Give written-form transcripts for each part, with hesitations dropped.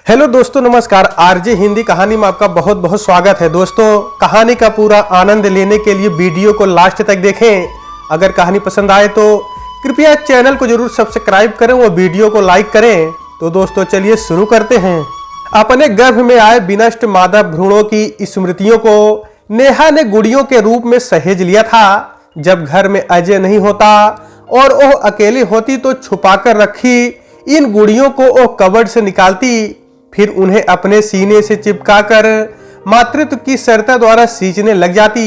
Hello दोस्तों, नमस्कार। RJ Hindi कहानी में आपका बहुत बहुत स्वागत है। दोस्तों, कहानी का पूरा आनंद लेने के लिए वीडियो को लास्ट तक देखें। अगर कहानी पसंद आए तो कृपया चैनल को जरूर सब्सक्राइब करें और वीडियो को लाइक करें। तो दोस्तों चलिए शुरू करते हैं। अपने गर्भ में आए विनष्ट मादा भ्रूणों की स्मृतियों को नेहा ने गुड़ियों के रूप में सहेज लिया था। जब घर में अजय नहीं होता और वह अकेली होती तो छुपाकर रखी इन गुड़ियों को वह कबर्ड से निकालती, फिर उन्हें अपने सीने से चिपकाकर मातृत्व की सरता द्वारा सींचने लग जाती।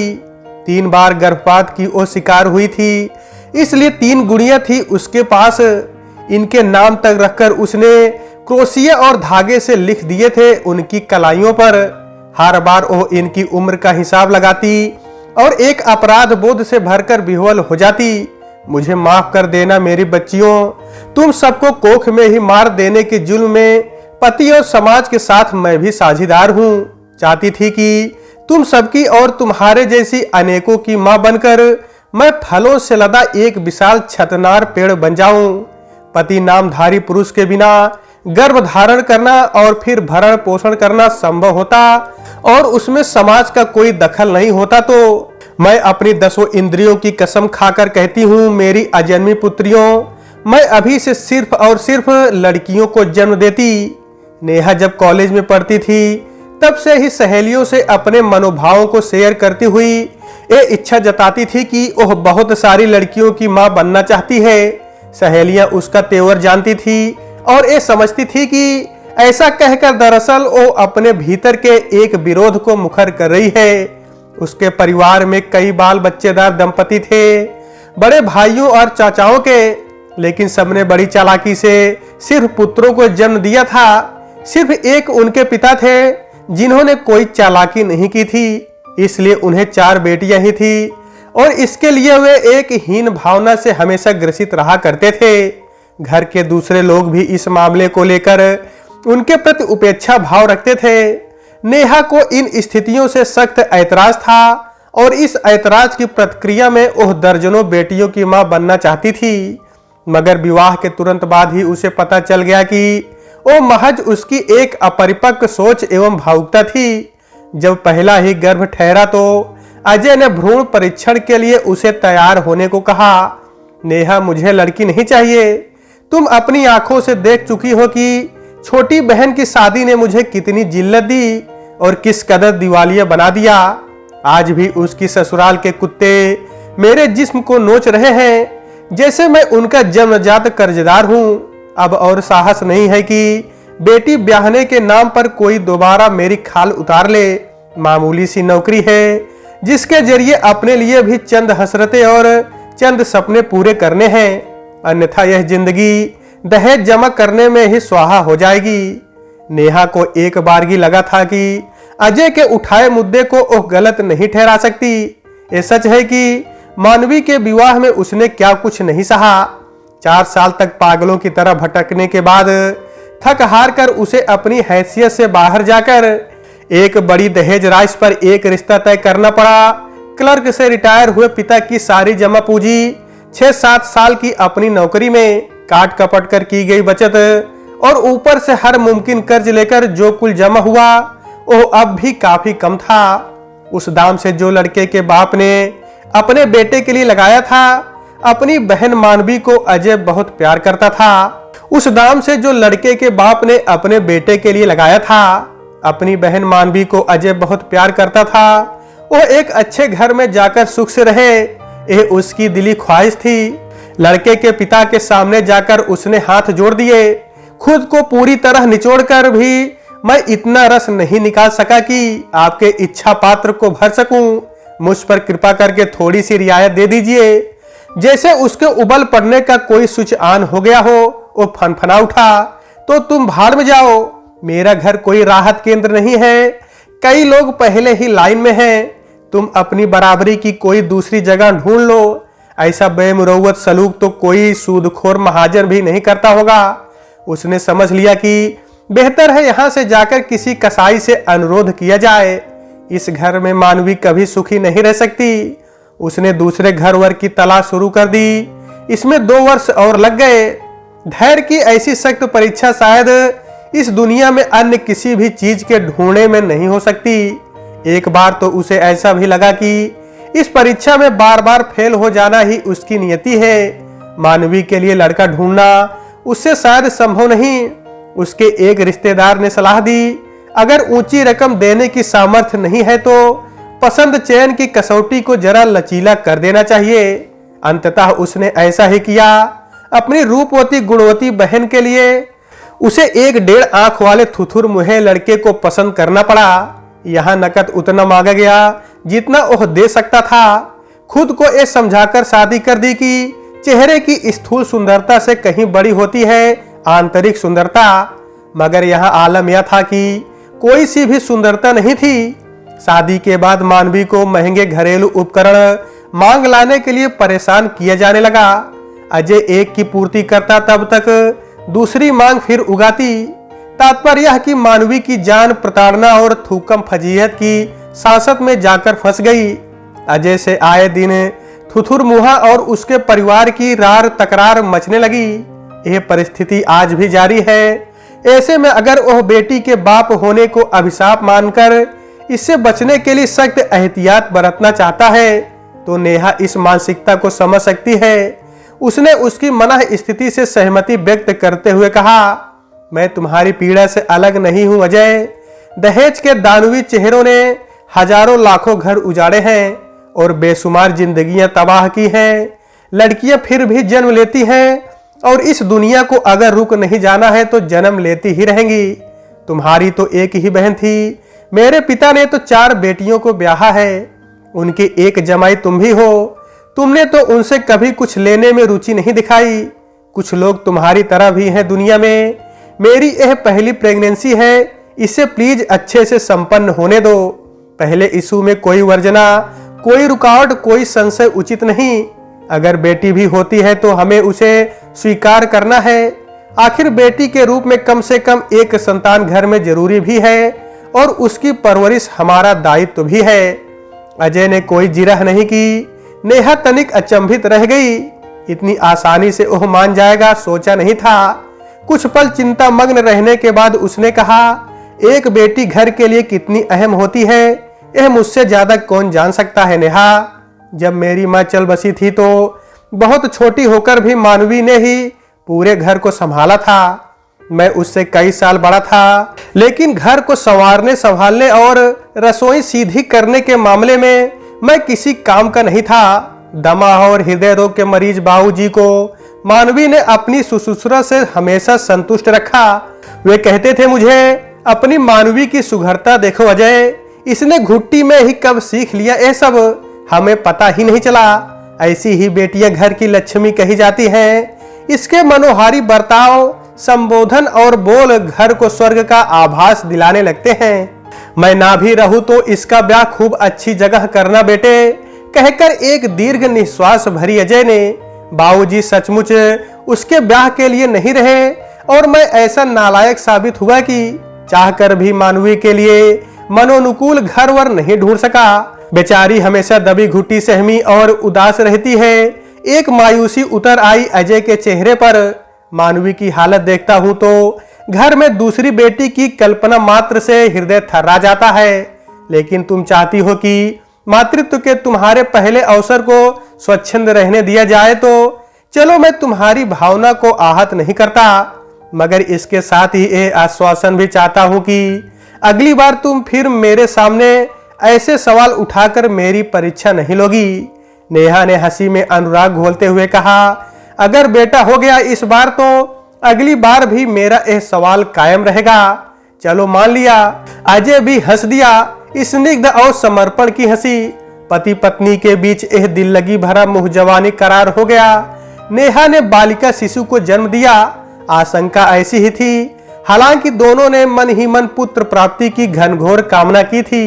3 बार गर्भपात की वो शिकार हुई थी, इसलिए 3 गुड़ियां थी उसके पास। इनके नाम तक रखकर उसने क्रोशिया और धागे से लिख दिए थे उनकी कलाइयों पर। हर बार वो इनकी उम्र का हिसाब लगाती और एक अपराध बोध से भरकर विह्वल हो जाती। मुझे माफ कर देना मेरी बच्चियों, तुम सबको कोख में ही मार देने के जुल्म में पति और समाज के साथ मैं भी साझीदार हूं। चाहती थी कि तुम सबकी और तुम्हारे जैसी अनेकों की मां बनकर मैं फलों से लदा एक विशाल छतनार पेड़ बन जाऊं। पति नामधारी पुरुष के बिना गर्भ धारण करना और फिर भरण पोषण करना संभव होता और उसमें समाज का कोई दखल नहीं होता तो मैं अपनी 10 इंद्रियों की कसम खाकर कहती हूं, मेरी अजन्मी पुत्रियों, मैं अभी से सिर्फ और सिर्फ लड़कियों को जन्म देती। नेहा जब कॉलेज में पढ़ती थी तब से ही सहेलियों से अपने मनोभावों को शेयर करती हुई ये इच्छा जताती थी कि वह बहुत सारी लड़कियों की मां बनना चाहती है। सहेलियां उसका तेवर जानती थी और ये समझती थी कि ऐसा कहकर दरअसल वो अपने भीतर के एक विरोध को मुखर कर रही है। उसके परिवार में कई बाल बच्चेदार दंपति थे, बड़े भाइयों और चाचाओं के, लेकिन सबने बड़ी चालाकी से सिर्फ पुत्रों को जन्म दिया था। सिर्फ एक उनके पिता थे जिन्होंने कोई चालाकी नहीं की थी, इसलिए उन्हें 4 बेटियां ही थी और इसके लिए वे एक हीन भावना से हमेशा ग्रसित रहा करते थे। घर के दूसरे लोग भी इस मामले को लेकर उनके प्रति उपेक्षा भाव रखते थे। नेहा को इन स्थितियों से सख्त ऐतराज था और इस ऐतराज की प्रतिक्रिया में वह दर्जनों बेटियों की मां बनना चाहती थी। मगर विवाह के तुरंत बाद ही उसे पता चल गया कि वो महज उसकी एक अपरिपक्व सोच एवं भावुकता थी। जब पहला ही गर्भ ठहरा तो अजय ने भ्रूण परीक्षण के लिए उसे तैयार होने को कहा। नेहा, मुझे लड़की नहीं चाहिए। तुम अपनी आंखों से देख चुकी हो कि छोटी बहन की शादी ने मुझे कितनी जिल्लत दी और किस कदर दिवालिया बना दिया। आज भी उसकी ससुराल के कुत्ते मेरे जिस्म को नोच रहे हैं जैसे मैं उनका जन्मजात कर्जदार हूं। अब और साहस नहीं है कि बेटी ब्याहने के नाम पर कोई दोबारा मेरी खाल उतार ले। मामूली सी नौकरी है जिसके जरिए अपने लिए भी चंद हसरतें और चंद सपने पूरे करने हैं, अन्यथा यह जिंदगी दहेज जमा करने में ही स्वाहा हो जाएगी। नेहा को एक बारगी लगा था कि अजय के उठाए मुद्दे को वह गलत नहीं ठहरा सकती। ये सच है कि मानवी के विवाह में उसने क्या कुछ नहीं सहा। 4 साल तक पागलों की तरह भटकने के बाद थक हार कर उसे अपनी हैसियत से बाहर जाकर एक बड़ी दहेज राशि पर एक रिश्ता तय करना पड़ा। क्लर्क से रिटायर हुए पिता की सारी जमा पूंजी, 6-7 साल की अपनी नौकरी में काट कपट कर की गई बचत और ऊपर से हर मुमकिन कर्ज लेकर जो कुल जमा हुआ वो अब भी काफी कम था। उस दाम से जो लड़के के बाप ने अपने बेटे के लिए लगाया था, अपनी बहन मानवी को अजय बहुत प्यार करता था। उस दाम से जो लड़के के बाप ने अपने बेटे के लिए लगाया था, अपनी बहन मानवी को अजय बहुत प्यार करता था। वो एक अच्छे घर में जाकर सुख से रहे, ये उसकी दिली ख्वाहिश थी। लड़के के पिता के सामने जाकर उसने हाथ जोड़ दिए। खुद को पूरी तरह निचोड़कर भी मैं इतना रस नहीं निकाल सका कि आपके इच्छा पात्र को भर सकूं। मुझ पर कृपा करके थोड़ी सी रियायत दे दीजिए। जैसे उसके उबल पड़ने का कोई स्विच ऑन हो गया हो, वो फनफना उठा। तो तुम भाड़ में जाओ, मेरा घर कोई राहत केंद्र नहीं है, कई लोग पहले ही लाइन में हैं। तुम अपनी बराबरी की कोई दूसरी जगह ढूंढ लो। ऐसा बेमुरौवत सलूक तो कोई सूदखोर महाजन भी नहीं करता होगा। उसने समझ लिया कि बेहतर है यहां से जाकर किसी कसाई से अनुरोध किया जाए। इस घर में मानवी कभी सुखी नहीं रह सकती। उसने दूसरे घर वर की तलाश शुरू कर दी। इसमें 2 वर्ष और लग गए। धैर्य की ऐसी सख्त परीक्षा शायद इस दुनिया में अन्य किसी भी चीज के ढूंढने में नहीं हो सकती। एक बार तो उसे ऐसा भी लगा कि इस परीक्षा में बार बार फेल हो जाना ही उसकी नियति है। मानवी के लिए लड़का ढूंढना उससे शायद संभव नहीं। उसके एक रिश्तेदार ने सलाह दी, अगर ऊंची रकम देने की सामर्थ्य नहीं है तो पसंद चयन की कसौटी को जरा लचीला कर देना चाहिए। अंततः उसने ऐसा ही किया। अपनी रूपवती गुणवती बहन के लिए उसे 1.5 आंख वाले थुथुर मुहे लड़के को पसंद करना पड़ा। यहाँ नकद उतना मांगा गया जितना वह दे सकता था। खुद को ये समझाकर शादी कर दी कि चेहरे की स्थूल सुंदरता से कहीं बड़ी होती है आंतरिक सुंदरता। मगर यहाँ आलम यह था कि कोई सी भी सुंदरता नहीं थी। शादी के बाद मानवी को महंगे घरेलू उपकरण मांग लाने के लिए परेशान किया जाने लगा। अजय एक की पूर्ति करता तब तक दूसरी मांग फिर उगाती। तात्पर्य यह कि मानवी की जान प्रताड़ना और थूकम फजीहत की सांसत में जाकर फंस गई। अजय से आए दिन थुथुर मुहा और उसके परिवार की रार तकरार मचने लगी। यह परिस्थिति आज भी जारी है। ऐसे में अगर वह बेटी के बाप होने को अभिशाप मानकर इससे बचने के लिए सख्त एहतियात बरतना चाहता है तो नेहा इस मानसिकता को समझ सकती है। उसने उसकी मना स्थिति से सहमति व्यक्त करते हुए कहा, मैं तुम्हारी पीड़ा से अलग नहीं हूं अजय। दहेज के दानवी चेहरों ने हजारों लाखों घर उजाड़े हैं और बेशुमार जिंदगियां तबाह की हैं। लड़कियां फिर भी जन्म लेती हैं और इस दुनिया को अगर रुक नहीं जाना है तो जन्म लेती ही रहेंगी। तुम्हारी तो एक ही बहन थी। मेरे पिता ने तो 4 बेटियों को ब्याहा है। उनकी एक जमाई तुम भी हो। तुमने तो उनसे कभी कुछ लेने में रुचि नहीं दिखाई। कुछ लोग तुम्हारी तरह भी हैं दुनिया में। मेरी यह पहली प्रेगनेंसी है, इसे प्लीज अच्छे से संपन्न होने दो। पहले इशू में कोई वर्जना, कोई रुकावट, कोई संशय उचित नहीं। अगर बेटी भी होती है तो हमें उसे स्वीकार करना है। आखिर बेटी के रूप में कम से कम एक संतान घर में जरूरी भी है और उसकी परवरिश हमारा दायित्व भी है। अजय ने कोई जिरह नहीं की। नेहा तनिक अचंभित रह गई। इतनी आसानी से वह मान जाएगा सोचा नहीं था। कुछ पल चिंता मग्न रहने के बाद उसने कहा, एक बेटी घर के लिए कितनी अहम होती है यह मुझसे ज्यादा कौन जान सकता है नेहा। जब मेरी माँ चल बसी थी तो बहुत छोटी होकर भी मानवी ने ही पूरे घर को संभाला था। मैं उससे कई साल बड़ा था, लेकिन घर को संवारने संभालने और रसोई सीधी करने के मामले में मैं किसी काम का नहीं था। दमा और हृदय रोग के मरीज बाबूजी को मानवी ने अपनी सुसुसुरा से हमेशा संतुष्ट रखा। वे कहते थे, मुझे अपनी मानवी की सुघरता देखो अजय, इसने घुट्टी में ही कब सीख लिया ये सब, हमें पता ही नहीं चला। ऐसी ही बेटियां घर की लक्ष्मी कही जाती हैं। इसके मनोहारी बर्ताव, संबोधन और बोल घर को स्वर्ग का आभास दिलाने लगते हैं। मैं ना भी रहूं तो इसका ब्याह खूब अच्छी जगह करना बेटे, कहकर एक दीर्घ निश्वास भरी अजय ने। बाबूजी सचमुच उसके ब्याह के लिए नहीं रहे और मैं ऐसा नालायक साबित हुआ कि चाहकर भी मानवी के लिए मनोनुकूल घर वर नहीं ढूंढ सका। बेचारी हमेशा दबी घुटी सहमी और उदास रहती है। एक मायूसी उतर आई अजय के चेहरे पर। मानवी की हालत देखता हूं तो घर में दूसरी बेटी की कल्पना मात्र से हृदय थर्रा जाता है। लेकिन तुम चाहती हो कि मातृत्व के तुम्हारे पहले अवसर को स्वच्छंद रहने दिया जाए तो चलो, मैं तुम्हारी भावना को आहत नहीं करता, मगर इसके साथ ही ये आश्वासन भी चाहता हूं कि अगली बार तुम फिर मेरे सामने ऐसे सवाल उठाकर मेरी परीक्षा नहीं लोगी। नेहा ने हंसी में अनुराग घोलते हुए कहा, अगर बेटा हो गया इस बार तो अगली बार भी मेरा यह सवाल कायम रहेगा। चलो मान लिया। अजय भी हंस दिया, स्निग्ध और समर्पण की हंसी। पति पत्नी के बीच यह दिल लगी भरा मुंह जवानी करार हो गया। नेहा ने बालिका शिशु को जन्म दिया। आशंका ऐसी ही थी। हालांकि दोनों ने मन ही मन पुत्र प्राप्ति की घनघोर कामना की थी।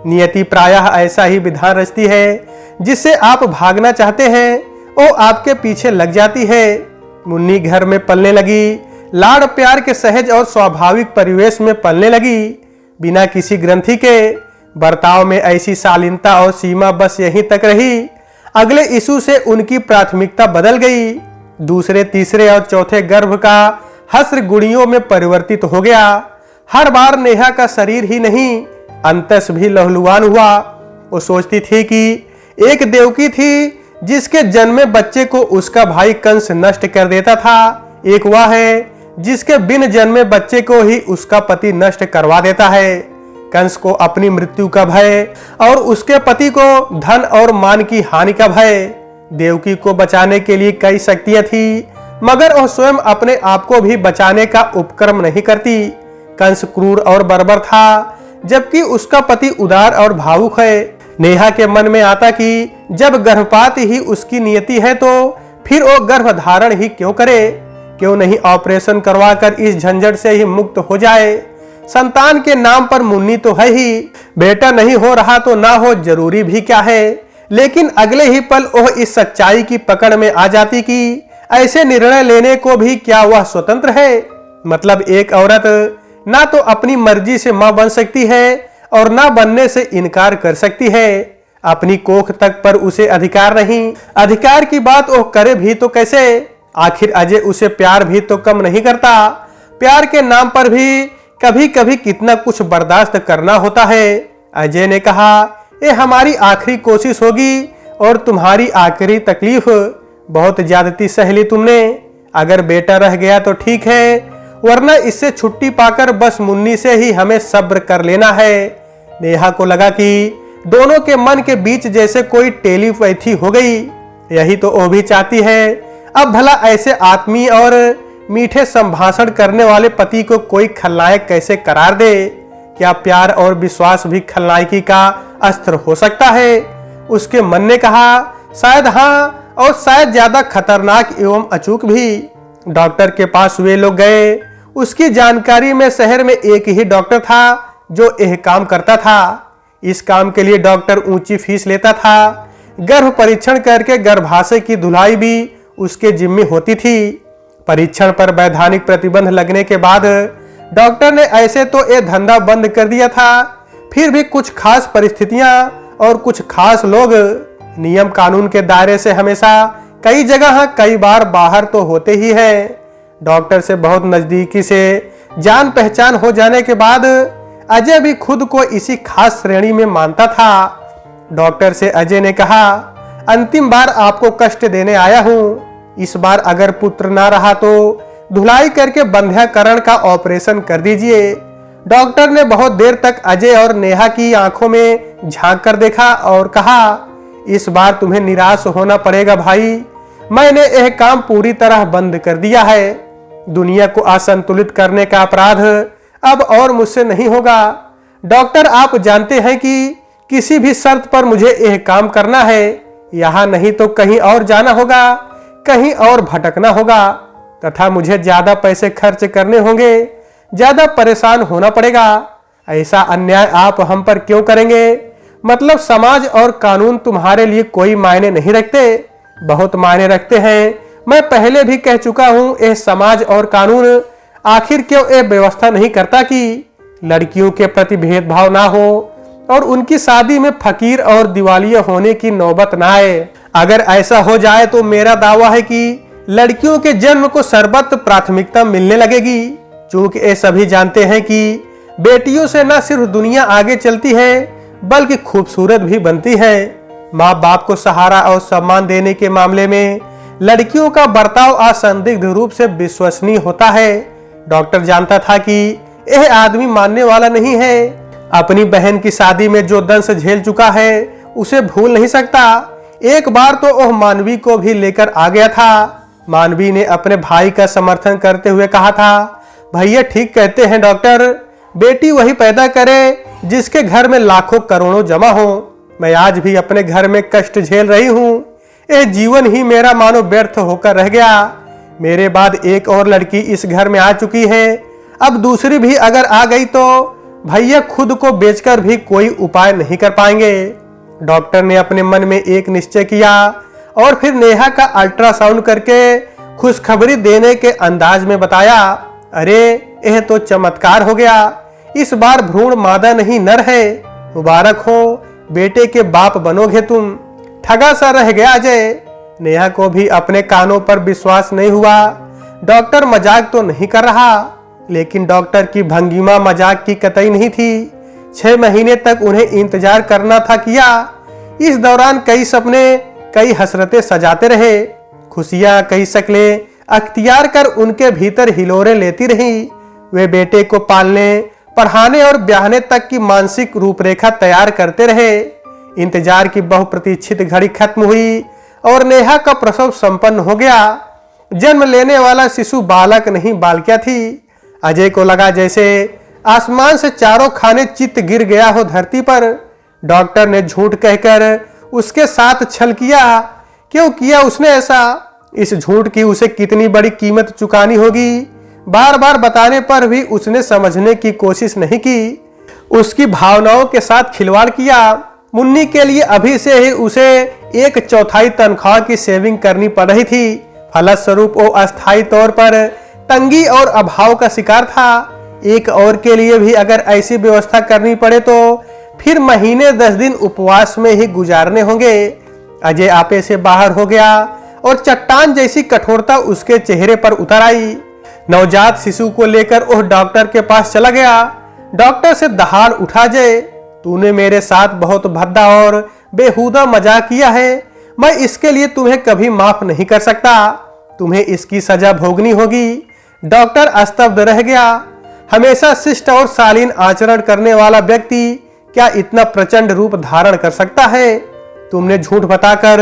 नियति प्रायः ऐसा ही विधान रचती है, जिससे आप भागना चाहते हैं वो आपके पीछे लग जाती है। मुन्नी घर में पलने लगी, लाड़ प्यार के सहज और स्वाभाविक परिवेश में पलने लगी। बिना किसी ग्रंथि के बर्ताव में ऐसी शालीनता और सीमा बस यहीं तक रही। अगले इशू से उनकी प्राथमिकता बदल गई। दूसरे, तीसरे और चौथे गर्भ का हस्र गुणियों में परिवर्तित हो गया। हर बार नेहा का शरीर ही नहीं, अंतस भी लहलुहान हुआ। वो सोचती थी कि एक देवकी थी जिसके जन्मे बच्चे को उसका भाई कंस नष्ट कर देता था, एक वह है जिसके बिन जन्मे बच्चे को ही उसका पति नष्ट करवा देता है। कंस को अपनी मृत्यु का भय और उसके पति को धन और मान की हानि का भय। देवकी को बचाने के लिए कई शक्तियां थी, मगर वह स्वयं अपने आप को भी बचाने का उपक्रम नहीं करती। कंस क्रूर और बर्बर था, जबकि उसका पति उदार और भावुक है। नेहा के मन में आता कि जब गर्भपात ही उसकी नियति है तो फिर वो गर्भधारण ही क्यों करे, क्यों नहीं ऑपरेशन करवाकर इस झंझट से ही मुक्त हो जाए। संतान के नाम पर मुन्नी तो है ही, बेटा नहीं हो रहा तो ना हो जरूरी भी क्या है। लेकिन अगले ही पल वह इस सच्चाई की पकड़ में आ जाती कि ऐसे निर्णय लेने को भी क्या वह स्वतंत्र है। मतलब एक औरत ना तो अपनी मर्जी से मां बन सकती है और ना बनने से इनकार कर सकती है। अपनी कोख तक पर उसे अधिकार नहीं। अधिकार की बात वो करे भी तो कैसे? आखिर अजय उसे प्यार भी तो कम नहीं करता। प्यार के नाम पर भी कभी कभी कितना कुछ बर्दाश्त करना होता है। अजय ने कहा, ये हमारी आखिरी कोशिश होगी और तुम्हारी आखिरी तकलीफ। बहुत ज्यादती सह ली तुमने। अगर बेटा रह गया तो ठीक है, वरना इससे छुट्टी पाकर बस मुन्नी से ही हमें सब्र कर लेना है। नेहा को लगा कि दोनों के मन के बीच जैसे कोई टेलीपैथी हो गई। यही तो वो भी चाहती है। अब भला ऐसे आत्मीय और मीठे संभाषण करने वाले पति को कोई खलनायक कैसे करार दे? क्या प्यार और विश्वास भी खलनायकी का अस्त्र हो सकता है? उसके मन ने कहा, शायद हाँ, और शायद ज्यादा खतरनाक एवं अचूक भी। डॉक्टर के पास वे लोग गए। उसकी जानकारी में शहर में एक ही डॉक्टर था जो यह काम करता था। इस काम के लिए डॉक्टर ऊंची फीस लेता था। गर्भ परीक्षण करके गर्भाशय की धुलाई भी उसके जिम्मे होती थी। परीक्षण पर वैधानिक प्रतिबंध लगने के बाद डॉक्टर ने ऐसे तो ये धंधा बंद कर दिया था, फिर भी कुछ खास परिस्थितियां और कुछ खास लोग नियम कानून के दायरे से हमेशा कई जगह कई बार बाहर तो होते ही हैं। डॉक्टर से बहुत नजदीकी से जान पहचान हो जाने के बाद अजय भी खुद को इसी खास श्रेणी में मानता था। डॉक्टर से अजय ने कहा, अंतिम बार आपको कष्ट देने आया हूं। इस बार अगर पुत्र ना रहा तो धुलाई करके बंध्याकरण का ऑपरेशन कर दीजिए। डॉक्टर ने बहुत देर तक अजय और नेहा की आंखों में झांक कर देखा और कहा, इस बार तुम्हें निराश होना पड़ेगा भाई। मैंने यह काम पूरी तरह बंद कर दिया है। दुनिया को असंतुलित करने का अपराध अब और मुझसे नहीं होगा। डॉक्टर, आप जानते हैं कि किसी भी शर्त पर मुझे यह काम करना है। यहाँ नहीं तो कहीं और जाना होगा, कहीं और भटकना होगा, तथा मुझे ज्यादा पैसे खर्च करने होंगे, ज्यादा परेशान होना पड़ेगा। ऐसा अन्याय आप हम पर क्यों करेंगे? मतलब समाज और कानून तुम्हारे लिए कोई मायने नहीं रखते? बहुत मायने रखते हैं। मैं पहले भी कह चुका हूं, यह समाज और कानून आखिर क्यों ये व्यवस्था नहीं करता कि लड़कियों के प्रति भेदभाव ना हो और उनकी शादी में फकीर और दिवालिया होने की नौबत ना आए। अगर ऐसा हो जाए तो मेरा दावा है कि लड़कियों के जन्म को सर्वत्र प्राथमिकता मिलने लगेगी। चूंकि ये सभी जानते हैं कि बेटियों से न सिर्फ दुनिया आगे चलती है बल्कि खूबसूरत भी बनती है। माँ बाप को सहारा और सम्मान देने के मामले में लड़कियों का बर्ताव असंदिग्ध रूप से विश्वसनीय होता है। डॉक्टर जानता था कि यह आदमी मानने वाला नहीं है। अपनी बहन की शादी में जो दंश झेल चुका है उसे भूल नहीं सकता। एक बार तो वह मानवी को भी लेकर आ गया था। मानवी ने अपने भाई का समर्थन करते हुए कहा था, भैया ठीक कहते हैं डॉक्टर, बेटी वही पैदा करे जिसके घर में लाखों करोड़ों जमा हो। मैं आज भी अपने घर में कष्ट झेल रही हूँ। यह जीवन ही मेरा मानो व्यर्थ होकर रह गया। मेरे बाद एक और लड़की इस घर में आ चुकी है, अब दूसरी भी अगर आ गई तो भैया खुद को बेचकर भी कोई उपाय नहीं कर पाएंगे। डॉक्टर ने अपने मन में एक निश्चय किया और फिर नेहा का अल्ट्रासाउंड करके खुशखबरी देने के अंदाज में बताया, अरे यह तो चमत्कार हो गया। इस बार भ्रूण मादा नहीं नर है। मुबारक हो, बेटे के बाप बनोगे तुम। ठगा सा रह गया अजय। नेहा को भी अपने कानों पर विश्वास नहीं हुआ। डॉक्टर मजाक तो नहीं कर रहा, लेकिन डॉक्टर की भंगिमा मजाक की कतई नहीं थी। 6 महीने तक उन्हें इंतजार करना था किया। इस दौरान कई सपने, कई हसरतें सजाते रहे। खुशियां कई शक्लें अख्तियार कर उनके भीतर हिलोरे लेती रही। वे बेटे को पालने, पढ़ाने और ब्याहने तक की मानसिक रूपरेखा तैयार करते रहे। इंतजार की बहुप्रतीक्षित घड़ी खत्म हुई और नेहा का प्रसव संपन्न हो गया। जन्म लेने वाला शिशु बालक नहीं बालिका थी। अजय को लगा जैसे आसमान से चारों खाने चित्त गिर गया हो धरती पर। डॉक्टर ने झूठ कहकर उसके साथ छल किया। क्यों किया उसने ऐसा? इस झूठ की उसे कितनी बड़ी कीमत चुकानी होगी। बार बार बताने पर भी उसने समझने की कोशिश नहीं की। उसकी भावनाओं के साथ खिलवाड़ किया। मुन्नी के लिए अभी से ही उसे 1/4 तनख्वाह की सेविंग करनी पड़ रही थी। फलस्वरूप वो अस्थायी तौर पर तंगी और अभाव का शिकार था। एक और के लिए भी अगर ऐसी व्यवस्था करनी पड़े तो फिर महीने 10 दिन उपवास में ही गुजारने होंगे। अजय आपे से बाहर हो गया और चट्टान जैसी कठोरता उसके चेहरे पर उतर आई। नवजात शिशु को लेकर वह डॉक्टर के पास चला गया। डॉक्टर से दहाड़ उठा, अजय तूने मेरे साथ बहुत भद्दा और बेहुदा मजाक किया है। मैं इसके लिए तुम्हें कभी माफ नहीं कर सकता। तुम्हें इसकी सजा भोगनी होगी। डॉक्टर स्तब्ध रह गया। हमेशा शिष्ट और शालीन आचरण करने वाला व्यक्ति क्या इतना प्रचंड रूप धारण कर सकता है? तुमने झूठ बताकर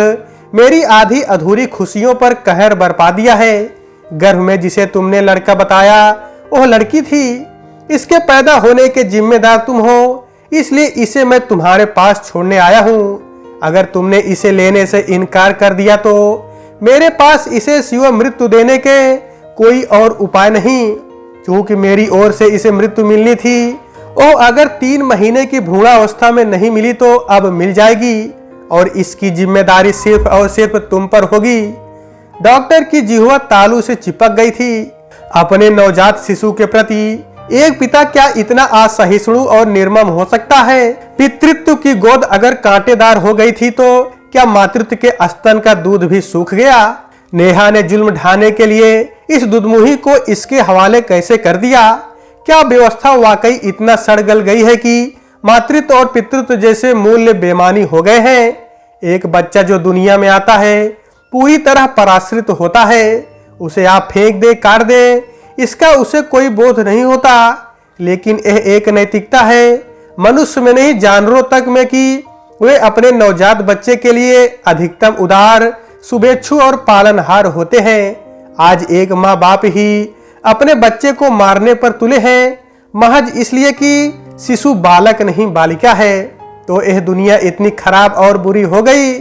मेरी आधी अधूरी खुशियों पर कहर बरपा दिया है। गर्भ में जिसे तुमने लड़का बताया वह लड़की थी। इसके पैदा होने के जिम्मेदार तुम हो, इसलिए इसे मैं तुम्हारे पास छोड़ने आया हूं। अगर तुमने इसे लेने से इनकार कर दिया तो मेरे पास इसे सिवा मृत्यु देने के कोई और उपाय नहीं। क्योंकि मेरी ओर से इसे मृत्यु मिलनी थी, वो अगर 3 महीने की भ्रूणावस्था में नहीं मिली तो अब मिल जाएगी और इसकी जिम्मेदारी सिर्फ और सिर्फ तुम पर होगी। डॉक्टर की जिह्वा तालू से चिपक गई थी। अपने नवजात शिशु के प्रति एक पिता क्या इतना असहिष्णु और निर्मम हो सकता है? पितृत्व की गोद अगर कांटेदार हो गई थी तो क्या मातृत्व के स्तन का दूध भी सूख गया? नेहा ने जुल्म ढाने के लिए इस दुधमुही को इसके हवाले कैसे कर दिया? क्या व्यवस्था वाकई इतना सड़गल गई है कि मातृत्व और पितृत्व जैसे मूल्य बेमानी हो गए हैं? एक बच्चा जो दुनिया में आता है पूरी तरह पराश्रित होता है। उसे आप फेंक दे, काट दे, इसका उसे कोई बोध नहीं होता। लेकिन यह एक नैतिकता है मनुष्य में नहीं जानवरों तक में कि वे अपने नवजात बच्चे के लिए अधिकतम उदार, शुभेच्छु और पालनहार होते हैं। आज एक माँ बाप ही अपने बच्चे को मारने पर तुले हैं, महज इसलिए कि शिशु बालक नहीं बालिका है। तो यह दुनिया इतनी खराब और बुरी हो गई।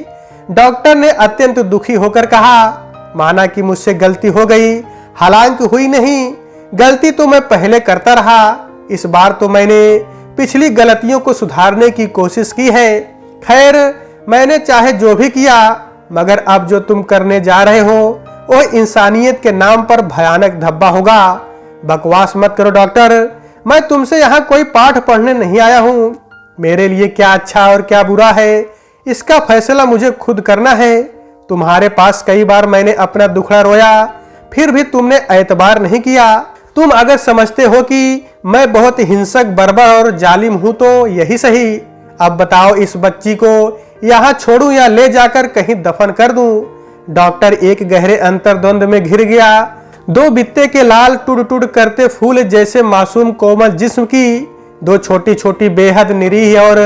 डॉक्टर ने अत्यंत दुखी होकर कहा, माना कि मुझसे गलती हो गई, हालांकि हुई नहीं। गलती तो मैं पहले करता रहा। इस बार तो मैंने पिछली गलतियों को सुधारने की कोशिश की है। खैर, मैंने चाहे जो भी किया, मगर अब जो तुम करने जा रहे हो वह इंसानियत के नाम पर भयानक धब्बा होगा। बकवास मत करो डॉक्टर, मैं तुमसे यहाँ कोई पाठ पढ़ने नहीं आया हूँ। मेरे लिए क्या अच्छा और क्या बुरा है इसका फैसला मुझे खुद करना है। तुम्हारे पास कई बार मैंने अपना दुखड़ा रोया, फिर भी तुमने एतबार नहीं किया। तुम अगर समझते हो कि मैं बहुत हिंसक, बर्बर और जालिम हूं तो यही सही। अब बताओ, इस बच्ची को यहाँ छोड़ूं या ले जाकर कहीं दफन कर दूं? डॉक्टर एक गहरे अंतर्द्वंद में घिर गया। 2 बित्ते के लाल टुड टुड करते फूल जैसे मासूम कोमल जिस्म की 2 छोटी छोटी बेहद निरीह और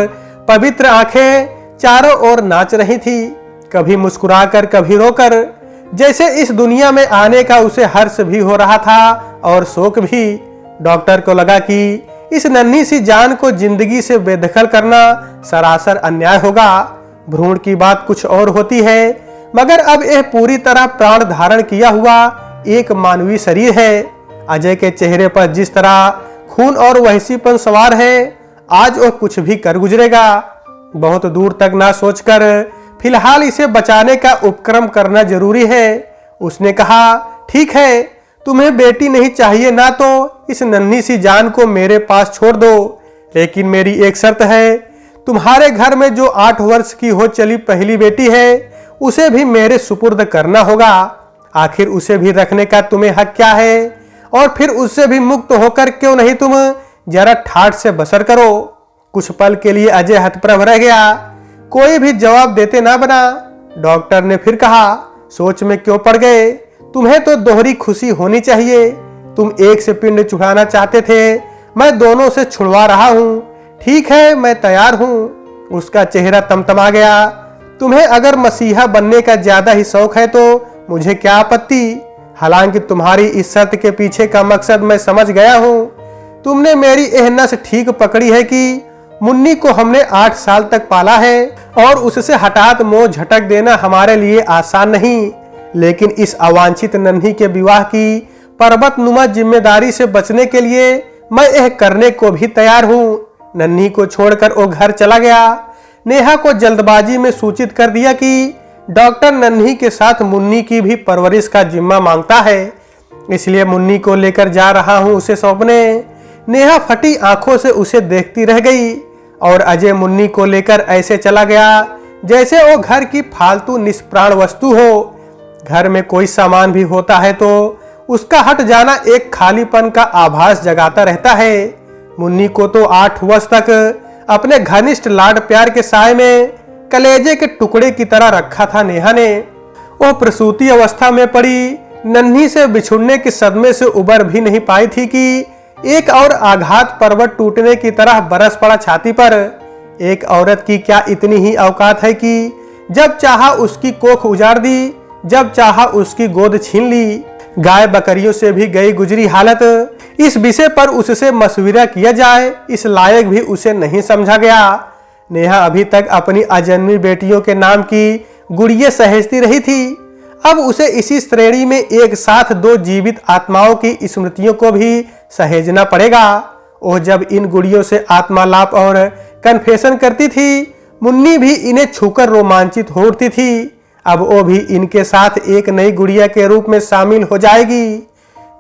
पवित्र आंखें चारों ओर नाच रही थी, कभी मुस्कुराकर कभी रोकर, जैसे इस दुनिया में आने का उसे हर्ष भी हो रहा था और शोक भी। डॉक्टर को लगा कि इस नन्ही सी जान को जिंदगी से बेदखल करना सरासर अन्याय होगा। भ्रूण की बात कुछ और होती है, मगर अब यह पूरी तरह प्राण धारण किया हुआ एक मानवीय शरीर है। अजय के चेहरे पर जिस तरह खून और वहशीपन सवार है, आज वह कुछ भी कर गुजरेगा। बहुत दूर तक ना सोचकर फिलहाल इसे बचाने का उपक्रम करना जरूरी है। उसने कहा, ठीक है, तुम्हें बेटी नहीं चाहिए ना तो इस नन्ही सी जान को मेरे पास छोड़ दो, लेकिन मेरी एक शर्त है, तुम्हारे घर में जो 8 वर्ष की हो चली पहली बेटी है उसे भी मेरे सुपुर्द करना होगा। आखिर उसे भी रखने का तुम्हें हक क्या है? और फिर उससे भी मुक्त होकर क्यों नहीं तुम जरा ठाठ से बसर करो? कुछ पल के लिए अजय हतप्रभ रह गया, कोई भी जवाब देते ना बना। डॉक्टर ने फिर कहा, सोच में क्यों पड़ गए? तुम्हें तो दोहरी खुशी होनी चाहिए। तुम एक से पिंड छुड़ाना चाहते थे, मैं दोनों से छुड़वा रहा हूं। ठीक है, मैं तैयार हूं। उसका चेहरा तमतमा गया। तुम्हें अगर मसीहा बनने का ज्यादा ही शौक है तो मुझे क्या आपत्ति। हालांकि तुम्हारी इस शर्त के पीछे का मकसद मैं समझ गया हूं। तुमने मेरी यह नस ठीक पकड़ी है कि मुन्नी को हमने 8 साल तक पाला है और उससे हठात मोह झटक देना हमारे लिए आसान नहीं। लेकिन इस अवांछित नन्ही के विवाह की पर्वतनुमा जिम्मेदारी से बचने के लिए मैं यह करने को भी तैयार हूं। नन्ही को छोड़कर वो घर चला गया। नेहा को जल्दबाजी में सूचित कर दिया कि डॉक्टर नन्ही के साथ मुन्नी की भी परवरिश का जिम्मा मांगता है, इसलिए मुन्नी को लेकर जा रहा हूं उसे सौंपने। नेहा फटी आंखों से उसे देखती रह गई और अजय मुन्नी को लेकर ऐसे चला गया जैसे वो घर की फालतू निष्प्राण वस्तु हो। घर में कोई सामान भी होता है तो उसका हट जाना एक खालीपन का आभास जगाता रहता है। मुन्नी को तो 8 वर्ष तक अपने घनिष्ठ लाड प्यार के साए में कलेजे के टुकड़े की तरह रखा था नेहा ने। वो प्रसूति अवस्था में पड़ी नन्ही से बिछुड़ने के सदमे से उबर भी नहीं पाई थी कि एक और आघात पर्वत टूटने की तरह बरस पड़ा छाती पर। एक औरत की क्या इतनी ही औकात है कि जब चाहा उसकी कोख उजाड़ दी, जब चाहा उसकी गोद छीन ली। गाय बकरियों से भी गई गुजरी हालत, इस विषय पर उससे मशविरा किया जाए इस लायक भी उसे नहीं समझा गया। नेहा अभी तक अपनी अजन्मी बेटियों के नाम की गुड़िया सहेजती रही थी। अब उसे इसी श्रेणी में एक साथ 2 जीवित आत्माओं की स्मृतियों को भी सहेजना पड़ेगा। वो जब इन गुड़ियों से आत्मालाप और कन्फेशन करती थी, मुन्नी भी इन्हें छूकर रोमांचित हो उठती थी। अब वो भी इनके साथ एक नई गुड़िया के रूप में शामिल हो जाएगी।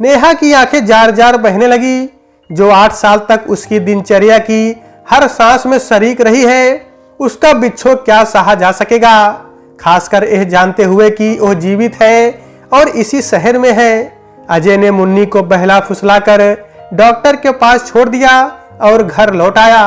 नेहा की आंखें जार जार बहने लगी। जो 8 साल तक उसकी दिनचर्या की हर सांस में शरीक रही है, उसका बिच्छो क्या सहा जा सकेगा, खासकर यह जानते हुए कि वह जीवित है और इसी शहर में है। अजय ने मुन्नी को बहला फुसलाकर डॉक्टर के पास छोड़ दिया और घर लौट आया।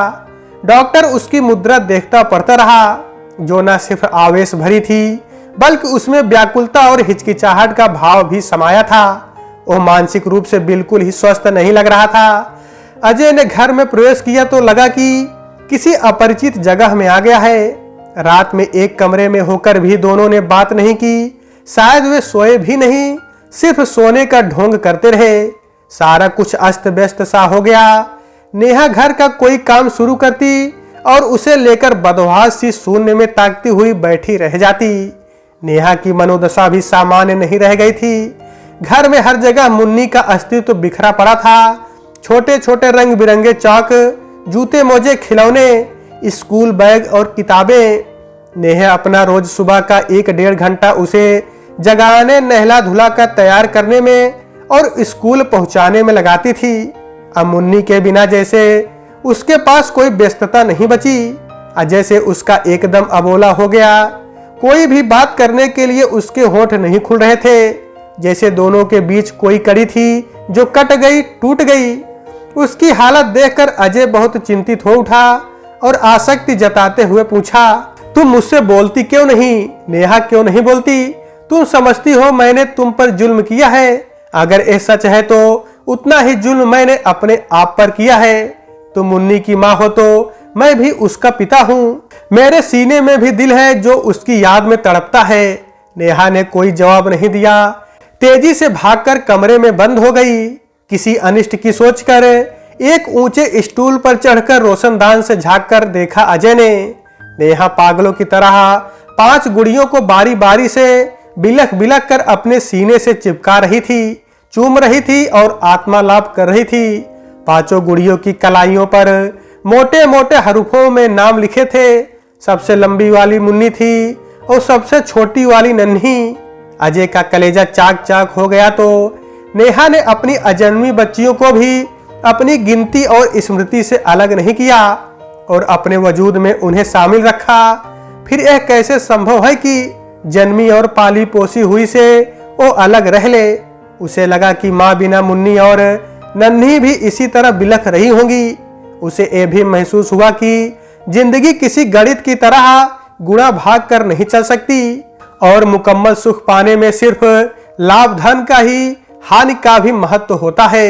डॉक्टर उसकी मुद्रा देखता पड़ता रहा, जो न सिर्फ आवेश भरी थी बल्कि उसमें व्याकुलता और हिचकिचाहट का भाव भी समाया था। वह मानसिक रूप से बिल्कुल ही स्वस्थ नहीं लग रहा था। अजय ने घर में प्रवेश किया तो लगा कि किसी अपरिचित जगह में आ गया है। रात में एक कमरे में होकर भी दोनों ने बात नहीं की। शायद वे सोए भी नहीं, सिर्फ सोने का ढोंग करते रहे। सारा कुछ अस्त व्यस्त सा हो गया। नेहा घर का कोई काम शुरू करती और उसे लेकर बदहवास सी शून्य में ताकती हुई बैठी रह जाती। नेहा की मनोदशा भी सामान्य नहीं रह गई थी। घर में हर जगह मुन्नी का अस्तित्व बिखरा पड़ा था। छोटे छोटे रंग बिरंगे चौक, जूते मोजे, खिलौने, स्कूल बैग और किताबें। नेहा अपना रोज सुबह का 1-1.5 घंटा उसे जगाने, नहला धुला कर तैयार करने में और स्कूल पहुंचाने में लगाती थी। अब मुन्नी के बिना जैसे उसके पास कोई व्यस्तता नहीं बची। अजय से उसका एकदम अबोला हो गया। कोई भी बात करने के लिए उसके होंठ नहीं खुल रहे थे, जैसे दोनों के बीच कोई कड़ी थी जो कट गई, टूट गई। उसकी हालत देखकर अजय बहुत चिंतित हो उठा और आसक्ति जताते हुए पूछा, तुम मुझसे बोलती क्यों नहीं? नेहा क्यों नहीं बोलती? तुम समझती हो मैंने तुम पर जुल्म किया है। अगर ये सच है तो उतना ही जुल्म मैंने अपने आप पर किया है। तुम मुन्नी की माँ हो तो मैं भी उसका पिता हूँ। मेरे सीने में भी दिल है जो उसकी याद में तड़पता है। नेहा ने कोई जवाब नहीं दिया। तेजी से भागकर कमरे में बंद हो गई। किसी अनिष्ट की सोचकर एक ऊंचे स्टूल पर चढ़कर रोशनदान से झांककर देखा अजय ने। नेहा पागलों की तरह 5 गुड़ियों को बारी बारी से बिलख बिलख कर अपने सीने से चिपका रही थी, चूम रही थी और आत्मालाप कर रही थी। 5 गुड़ियों की कलाइयों पर मोटे मोटे हरूफों में नाम लिखे थे। सबसे लंबी वाली मुन्नी थी और सबसे छोटी वाली नन्ही। अजय का कलेजा चाक चाक हो गया तो नेहा ने अपनी अजन्मी बच्चियों को भी अपनी गिनती और स्मृति से अलग नहीं किया और अपने वजूद में उन्हें शामिल रखा। फिर यह कैसे संभव है कि जन्मी और पाली पोसी हुई से वो अलग रह ले। उसे लगा कि माँ बिना मुन्नी और नन्ही भी इसी तरह बिलख रही होंगी। उसे ये भी महसूस हुआ कि जिंदगी किसी गणित की तरह गुणा भाग कर नहीं चल सकती और मुकम्मल सुख पाने में सिर्फ लाभ धन का ही हानि का भी महत्व होता है।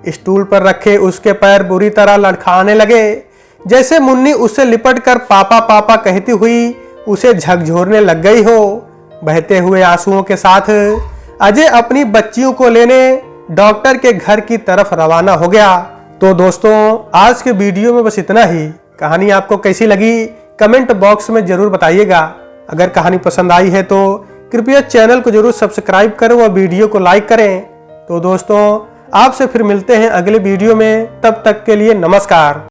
स्टूल पर रखे उसके पैर बुरी तरह लड़खड़ाने लगे, जैसे मुन्नी उससे लिपट कर पापा पापा कहती हुई उसे झकझोरने लग गई हो। बहते हुए आंसुओं के साथ अजय अपनी बच्चियों को लेने डॉक्टर के घर की तरफ रवाना हो गया। तो दोस्तों, आज के वीडियो में बस इतना ही। कहानी आपको कैसी लगी कमेंट बॉक्स में जरूर बताइएगा। अगर कहानी पसंद आई है तो कृपया चैनल को जरूर सब्सक्राइब करें और वीडियो को लाइक करें। तो दोस्तों, आपसे फिर मिलते हैं अगले वीडियो में। तब तक के लिए नमस्कार।